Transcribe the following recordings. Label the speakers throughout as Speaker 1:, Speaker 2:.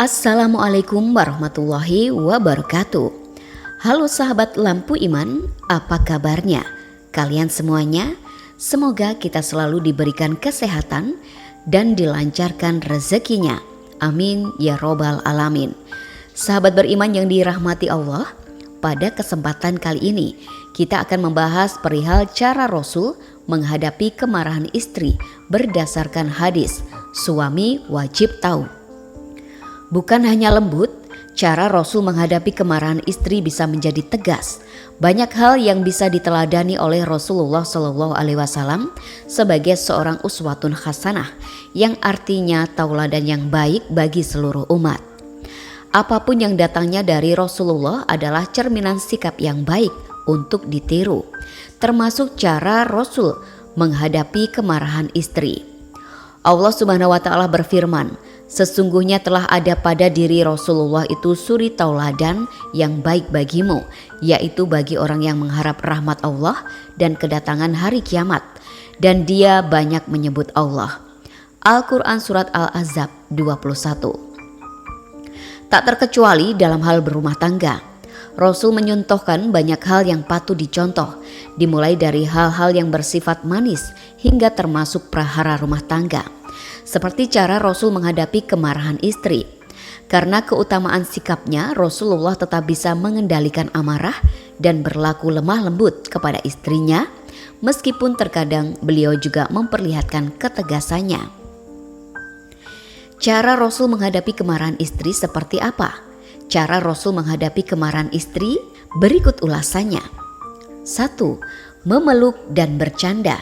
Speaker 1: Assalamualaikum warahmatullahi wabarakatuh. Halo sahabat Lampu Iman, apa kabarnya? Kalian semuanya, semoga kita selalu diberikan kesehatan dan dilancarkan rezekinya. Amin ya robbal alamin. Sahabat beriman yang dirahmati Allah, pada kesempatan kali ini kita akan membahas perihal cara Rasul menghadapi kemarahan istri berdasarkan hadis suami wajib tahu. Bukan hanya lembut, cara Rasul menghadapi kemarahan istri bisa menjadi tegas. Banyak hal yang bisa diteladani oleh Rasulullah SAW sebagai seorang uswatun hasanah, yang artinya tauladan yang baik bagi seluruh umat. Apapun yang datangnya dari Rasulullah adalah cerminan sikap yang baik untuk ditiru, termasuk cara Rasul menghadapi kemarahan istri. Allah Subhanahu wa Ta'ala berfirman, sesungguhnya telah ada pada diri Rasulullah itu suri tauladan yang baik bagimu, yaitu bagi orang yang mengharap rahmat Allah dan kedatangan hari kiamat, dan dia banyak menyebut Allah. Al-Quran Surat Al-Ahzab 21. Tak terkecuali dalam hal berumah tangga, Rasul menyontohkan banyak hal yang patut dicontoh, dimulai dari hal-hal yang bersifat manis hingga termasuk prahara rumah tangga. Seperti cara Rasul menghadapi kemarahan istri. Karena keutamaan sikapnya, Rasulullah tetap bisa mengendalikan amarah dan berlaku lemah lembut kepada istrinya, meskipun terkadang beliau juga memperlihatkan ketegasannya. Cara Rasul menghadapi kemarahan istri seperti apa? Cara Rasul menghadapi kemarahan istri berikut ulasannya. 1. Memeluk dan bercanda.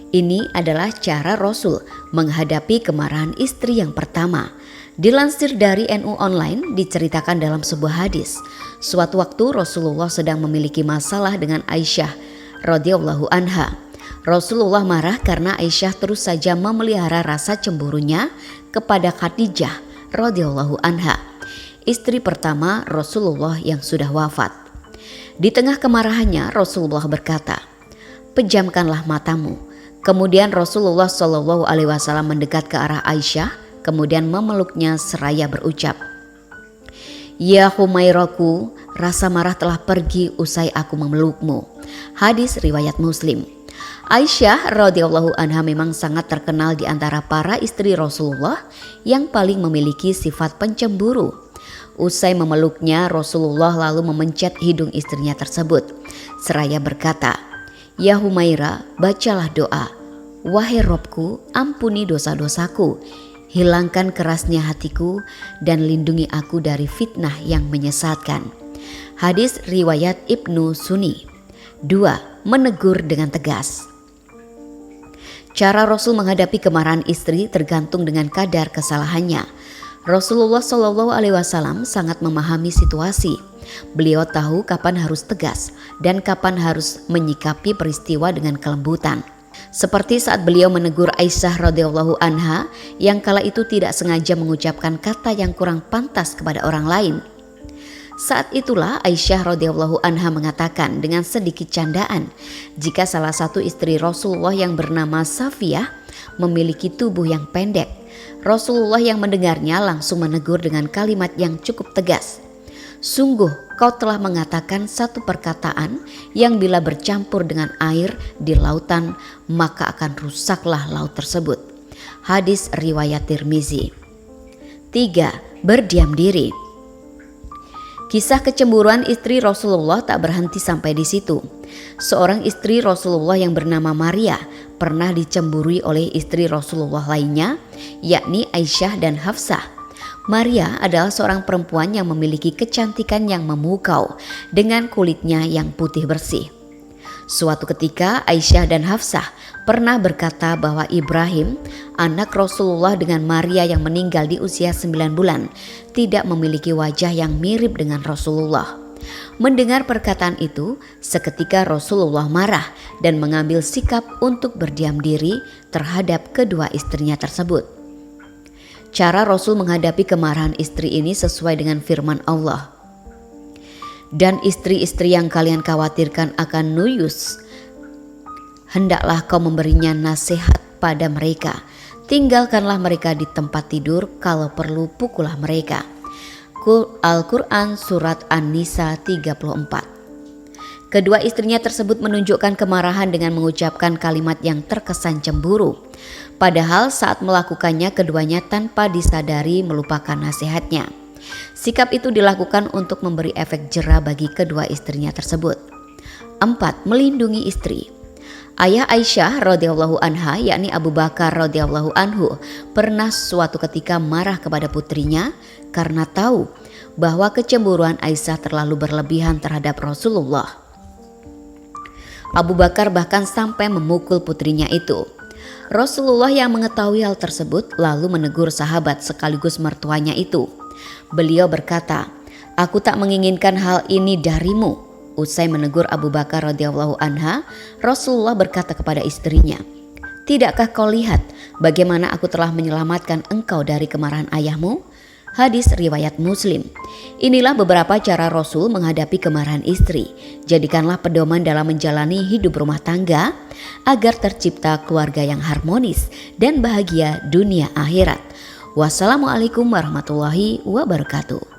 Speaker 1: Ini adalah cara Rasul menghadapi kemarahan istri yang pertama. Dilansir dari NU Online, diceritakan dalam sebuah hadis, suatu waktu Rasulullah sedang memiliki masalah dengan Aisyah radhiyallahu anha. Rasulullah marah karena Aisyah terus saja memelihara rasa cemburunya kepada Khadijah radhiyallahu anha, istri pertama Rasulullah yang sudah wafat. Di tengah kemarahannya, Rasulullah berkata, "Pejamkanlah matamu." Kemudian Rasulullah SAW mendekat ke arah Aisyah, kemudian memeluknya seraya berucap, "Ya Humairaku, rasa marah telah pergi usai aku memelukmu." Hadis riwayat Muslim. Aisyah radhiyallahu anha memang sangat terkenal di antara para istri Rasulullah yang paling memiliki sifat pencemburu. Usai memeluknya, Rasulullah lalu memencet hidung istrinya tersebut seraya berkata, "Ya Humaira, bacalah doa. Wahai Robku, ampuni dosa-dosaku, hilangkan kerasnya hatiku, dan lindungi aku dari fitnah yang menyesatkan." Hadis riwayat Ibnu Sunni. 2. Menegur dengan tegas. Cara Rasul menghadapi kemarahan istri tergantung dengan kadar kesalahannya. Rasulullah SAW sangat memahami situasi. Beliau tahu kapan harus tegas dan kapan harus menyikapi peristiwa dengan kelembutan. Seperti saat beliau menegur Aisyah radhiyallahu anha yang kala itu tidak sengaja mengucapkan kata yang kurang pantas kepada orang lain. Saat itulah Aisyah radhiyallahu anha mengatakan dengan sedikit candaan, jika salah satu istri Rasulullah yang bernama Safiyah memiliki tubuh yang pendek. Rasulullah yang mendengarnya langsung menegur dengan kalimat yang cukup tegas. "Sungguh kau telah mengatakan satu perkataan yang bila bercampur dengan air di lautan maka akan rusaklah laut tersebut." Hadis riwayat Tirmizi. 3. Berdiam diri. Kisah kecemburuan istri Rasulullah tak berhenti sampai di situ. Seorang istri Rasulullah yang bernama Maria pernah dicemburui oleh istri Rasulullah lainnya, yakni Aisyah dan Hafsah. Maria adalah seorang perempuan yang memiliki kecantikan yang memukau dengan kulitnya yang putih bersih. Suatu ketika Aisyah dan Hafsah pernah berkata bahwa Ibrahim, anak Rasulullah dengan Maria yang meninggal di usia 9 bulan, tidak memiliki wajah yang mirip dengan Rasulullah. Mendengar perkataan itu, seketika Rasulullah marah dan mengambil sikap untuk berdiam diri terhadap kedua istrinya tersebut. Cara Rasul menghadapi kemarahan istri ini sesuai dengan firman Allah. "Dan istri-istri yang kalian khawatirkan akan nuyus, hendaklah kau memberinya nasihat pada mereka, Tinggalkanlah mereka di tempat tidur, kalau perlu pukullah mereka. Al-Quran Surat An-Nisa 34. Kedua istrinya tersebut menunjukkan kemarahan dengan mengucapkan kalimat yang terkesan cemburu. Padahal saat melakukannya keduanya tanpa disadari melupakan nasihatnya. Sikap itu dilakukan untuk memberi efek jera bagi kedua istrinya tersebut. 4. Melindungi istri. Ayah Aisyah radhiyallahu anha, yakni Abu Bakar radhiyallahu anhu, pernah suatu ketika marah kepada putrinya karena tahu bahwa kecemburuan Aisyah terlalu berlebihan terhadap Rasulullah. Abu Bakar bahkan sampai memukul putrinya itu. Rasulullah yang mengetahui hal tersebut lalu menegur sahabat sekaligus mertuanya itu. Beliau berkata, "Aku tak menginginkan hal ini darimu." Usai menegur Abu Bakar radhiyallahu anha, Rasulullah berkata kepada istrinya, "Tidakkah kau lihat bagaimana aku telah menyelamatkan engkau dari kemarahan ayahmu?" Hadis riwayat Muslim. Inilah beberapa cara Rasul menghadapi kemarahan istri. Jadikanlah pedoman dalam menjalani hidup rumah tangga agar tercipta keluarga yang harmonis dan bahagia dunia akhirat. Wassalamualaikum warahmatullahi wabarakatuh.